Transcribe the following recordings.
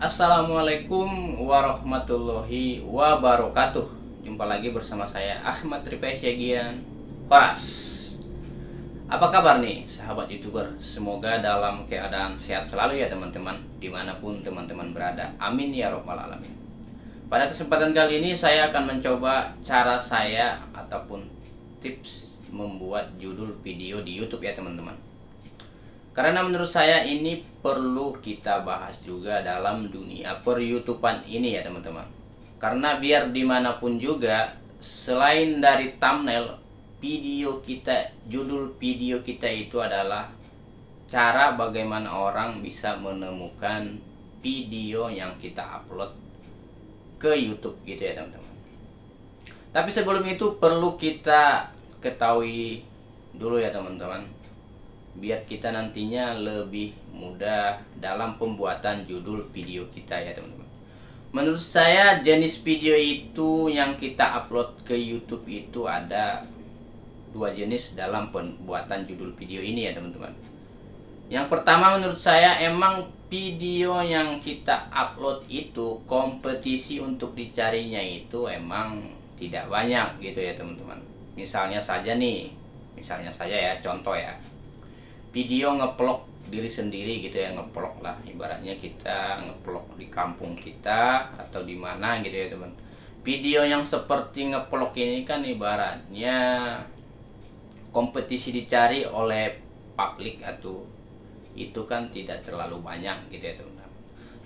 Assalamualaikum warahmatullahi wabarakatuh. Jumpa lagi bersama saya Ahmad Ripesyagian Horas. Apa kabar nih sahabat youtuber? Semoga dalam keadaan sehat selalu ya teman-teman, dimanapun teman-teman berada. Amin ya robbal alamin. Pada kesempatan kali ini saya akan mencoba cara saya ataupun tips membuat judul video di YouTube ya teman-teman. Karena menurut saya ini perlu kita bahas juga dalam dunia per-YouTubean ini ya teman-teman. Karena biar dimanapun juga, selain dari thumbnail video kita, judul video kita itu adalah cara bagaimana orang bisa menemukan video yang kita upload ke YouTube gitu ya teman-teman. Tapi sebelum itu perlu kita ketahui dulu ya teman-teman, biar kita nantinya lebih mudah dalam pembuatan judul video kita ya teman-teman. Menurut saya jenis video itu yang kita upload ke YouTube itu ada dua jenis dalam pembuatan judul video ini ya teman-teman. Yang pertama menurut saya emang video yang kita upload itu kompetisi untuk dicarinya itu emang tidak banyak gitu ya teman-teman. Misalnya saja ya contoh ya, video ngevlog diri sendiri gitu ya, ngevlog lah ibaratnya kita ngevlog di kampung kita atau di mana gitu ya teman. Video yang seperti ngevlog ini kan ibaratnya kompetisi dicari oleh publik atau itu kan tidak terlalu banyak gitu ya teman.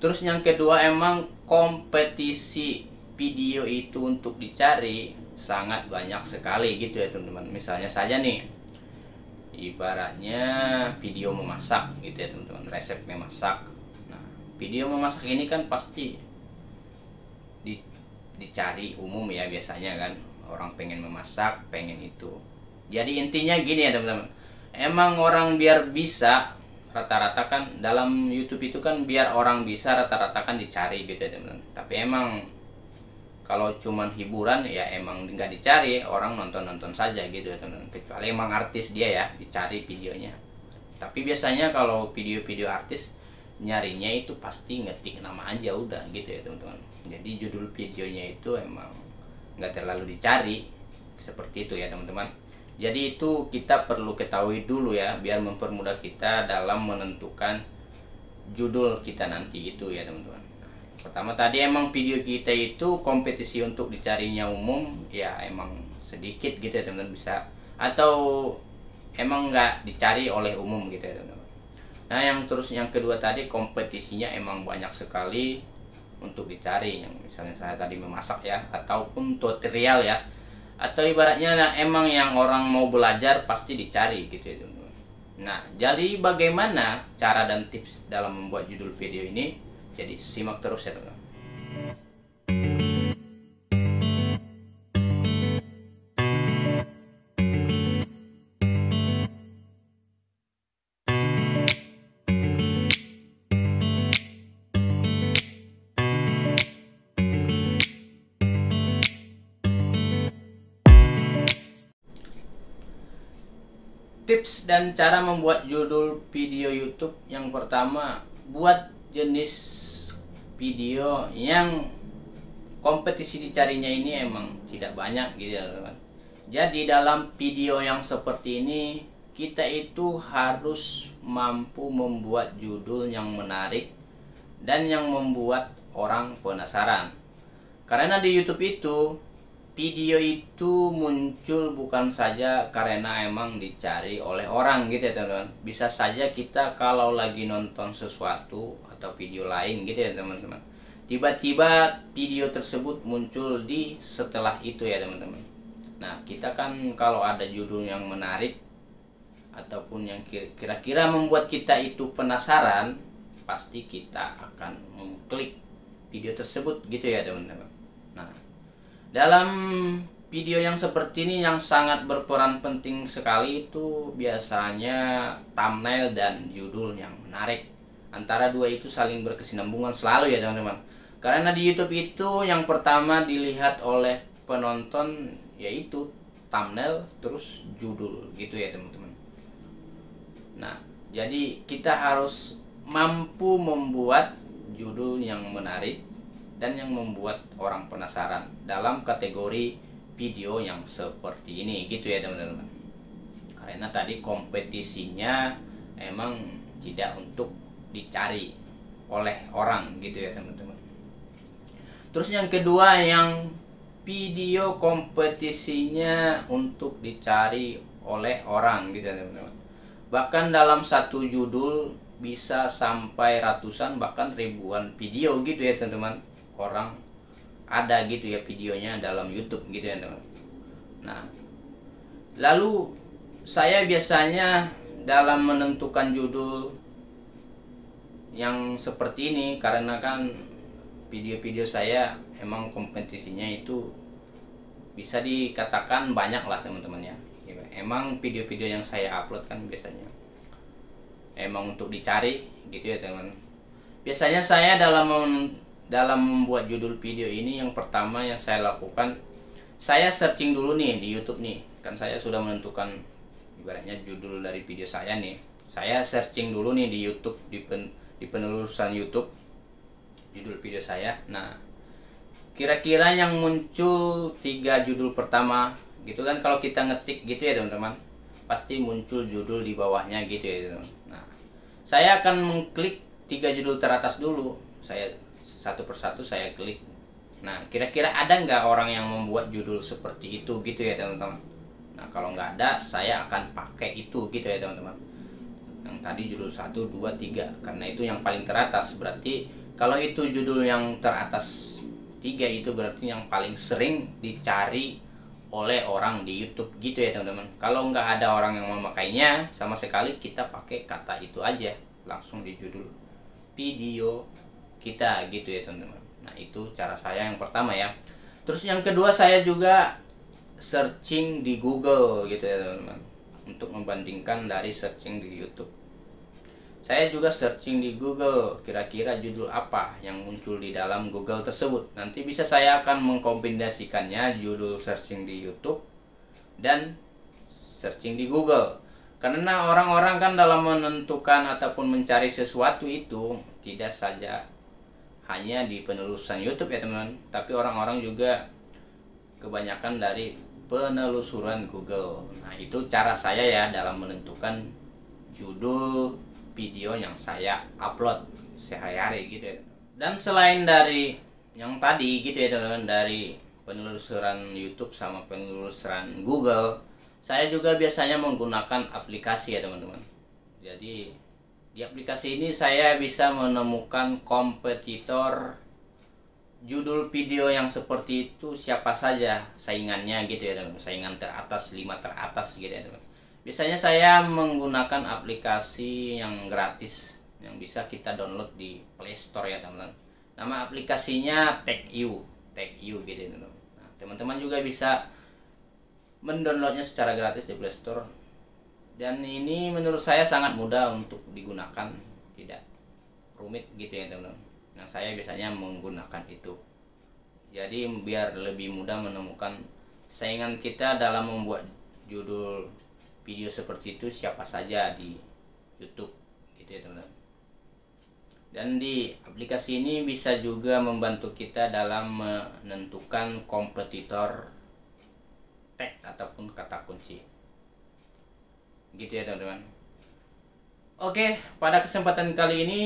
Terus yang kedua emang kompetisi video itu untuk dicari sangat banyak sekali gitu ya teman-teman. Misalnya saja nih, ibaratnya video memasak gitu ya teman-teman, resep memasak. Nah, video memasak ini kan pasti dicari umum ya biasanya kan, orang pengen memasak, pengen itu. Jadi intinya gini ya teman-teman, emang orang biar bisa rata-rata kan dalam YouTube itu kan biar orang bisa rata-rata kan dicari gitu ya teman-teman. Tapi emang kalau cuman hiburan ya emang nggak dicari, orang nonton-nonton saja gitu ya teman-teman. Kecuali emang artis dia ya dicari videonya. Tapi biasanya kalau video-video artis nyarinya itu pasti ngetik nama aja udah gitu ya teman-teman. Jadi judul videonya itu emang nggak terlalu dicari seperti itu ya teman-teman. Jadi itu kita perlu ketahui dulu ya biar mempermudah kita dalam menentukan judul kita nanti itu ya teman-teman. Pertama tadi emang video kita itu kompetisi untuk dicarinya umum ya emang sedikit gitu ya teman-teman, bisa atau emang nggak dicari oleh umum gitu ya teman-teman. Nah yang kedua tadi kompetisinya emang banyak sekali untuk dicari, yang misalnya saya tadi memasak ya ataupun tutorial ya, atau ibaratnya nah, emang yang orang mau belajar pasti dicari gitu ya teman-teman. Nah jadi bagaimana cara dan tips dalam membuat judul video ini? Jadi simak terus ya teman-teman. Tips dan cara membuat judul video YouTube. Yang pertama, buat jenis video yang kompetisi dicarinya ini emang tidak banyak gitu ya teman. Jadi dalam video yang seperti ini kita itu harus mampu membuat judul yang menarik dan yang membuat orang penasaran. Karena di YouTube itu video itu muncul bukan saja karena emang dicari oleh orang gitu ya teman-teman. Bisa saja kita kalau lagi nonton sesuatu atau video lain gitu ya teman-teman, tiba-tiba video tersebut muncul di setelah itu ya teman-teman. Nah kita kan kalau ada judul yang menarik ataupun yang kira-kira membuat kita itu penasaran, pasti kita akan mengklik video tersebut gitu ya teman-teman. Nah dalam video yang seperti ini yang sangat berperan penting sekali itu biasanya thumbnail dan judul yang menarik. Antara dua itu saling berkesinambungan selalu ya teman-teman. Karena di YouTube itu yang pertama dilihat oleh penonton yaitu thumbnail terus judul gitu ya teman-teman. Nah jadi kita harus mampu membuat judul yang menarik dan yang membuat orang penasaran dalam kategori video yang seperti ini gitu ya teman-teman. Karena tadi kompetisinya emang tidak untuk dicari oleh orang gitu ya teman-teman. Terus yang kedua, yang video kompetisinya untuk dicari oleh orang gitu ya teman-teman. Bahkan dalam satu judul bisa sampai ratusan bahkan ribuan video gitu ya teman-teman. Orang ada gitu ya videonya dalam YouTube gitu ya teman. Nah, lalu saya biasanya dalam menentukan judul yang seperti ini, karena kan video-video saya emang kompetisinya itu bisa dikatakan banyak lah teman-teman ya. Emang video-video yang saya upload kan biasanya emang untuk dicari gitu ya teman. Biasanya saya dalam membuat judul video ini, yang pertama yang saya lakukan, saya searching dulu nih di YouTube nih. Kan saya sudah menentukan ibaratnya judul dari video saya nih. Saya searching dulu nih di YouTube, di penelusuran YouTube judul video saya. Nah, kira-kira yang muncul 3 judul pertama gitu kan, kalau kita ngetik gitu ya teman-teman, pasti muncul judul di bawahnya gitu ya teman. Nah, saya akan mengklik 3 judul teratas dulu. Saya satu persatu saya klik. Nah, kira-kira ada nggak orang yang membuat judul seperti itu gitu ya teman-teman. Nah, kalau nggak ada, saya akan pakai itu gitu ya teman-teman. Yang tadi judul 1, 2, 3, karena itu yang paling teratas. Berarti kalau itu judul yang teratas 3, itu berarti yang paling sering dicari oleh orang di YouTube gitu ya teman-teman. Kalau nggak ada orang yang memakainya sama sekali, kita pakai kata itu aja langsung di judul video kita gitu ya teman-teman. Nah, itu cara saya yang pertama ya. Terus yang kedua, saya juga searching di Google gitu ya teman-teman, untuk membandingkan dari searching di YouTube. Saya juga searching di Google, kira-kira judul apa yang muncul di dalam Google tersebut. Nanti bisa saya akan mengkombinasikannya, judul searching di YouTube dan searching di Google. Karena orang-orang kan dalam menentukan ataupun mencari sesuatu itu tidak saja hanya di penelusuran YouTube ya teman-teman, tapi orang-orang juga kebanyakan dari penelusuran Google. Nah, itu cara saya ya dalam menentukan judul video yang saya upload sehari-hari gitu ya. Dan selain dari yang tadi gitu ya teman-teman, dari penelusuran YouTube sama penelusuran Google, saya juga biasanya menggunakan aplikasi ya teman-teman. Jadi di aplikasi ini saya bisa menemukan kompetitor judul video yang seperti itu siapa saja saingannya gitu ya teman-teman. Saingan teratas, 5 teratas gitu ya teman. Biasanya saya menggunakan aplikasi yang gratis yang bisa kita download di Play Store ya teman-teman. Nama aplikasinya TechU gitu ya teman-teman. Nah, teman-teman juga bisa mendownloadnya secara gratis di Play Store. Dan ini menurut saya sangat mudah untuk digunakan, tidak rumit gitu ya teman-teman. Nah, saya biasanya menggunakan itu. Jadi biar lebih mudah menemukan saingan kita dalam membuat judul video seperti itu siapa saja di YouTube gitu ya teman-teman. Dan di aplikasi ini bisa juga membantu kita dalam menentukan kompetitor tag ataupun kata kunci gitu ya teman-teman. Oke, pada kesempatan kali ini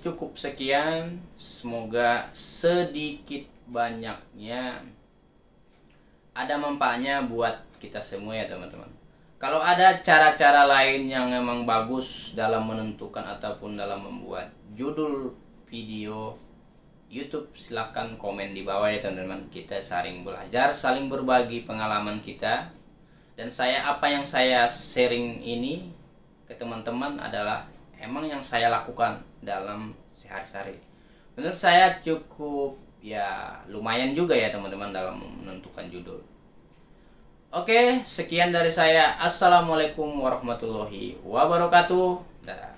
cukup sekian. Semoga sedikit banyaknya ada manfaatnya buat kita semua ya teman-teman. Kalau ada cara-cara lain yang memang bagus dalam menentukan ataupun dalam membuat judul video YouTube, silahkan komen di bawah ya teman-teman. Kita saling belajar, saling berbagi pengalaman kita. Dan apa yang saya sharing ini ke teman-teman adalah emang yang saya lakukan dalam sehari-hari. Menurut saya cukup ya lumayan juga ya teman-teman dalam menentukan judul. Oke, sekian dari saya. Assalamualaikum warahmatullahi wabarakatuh. Dadah.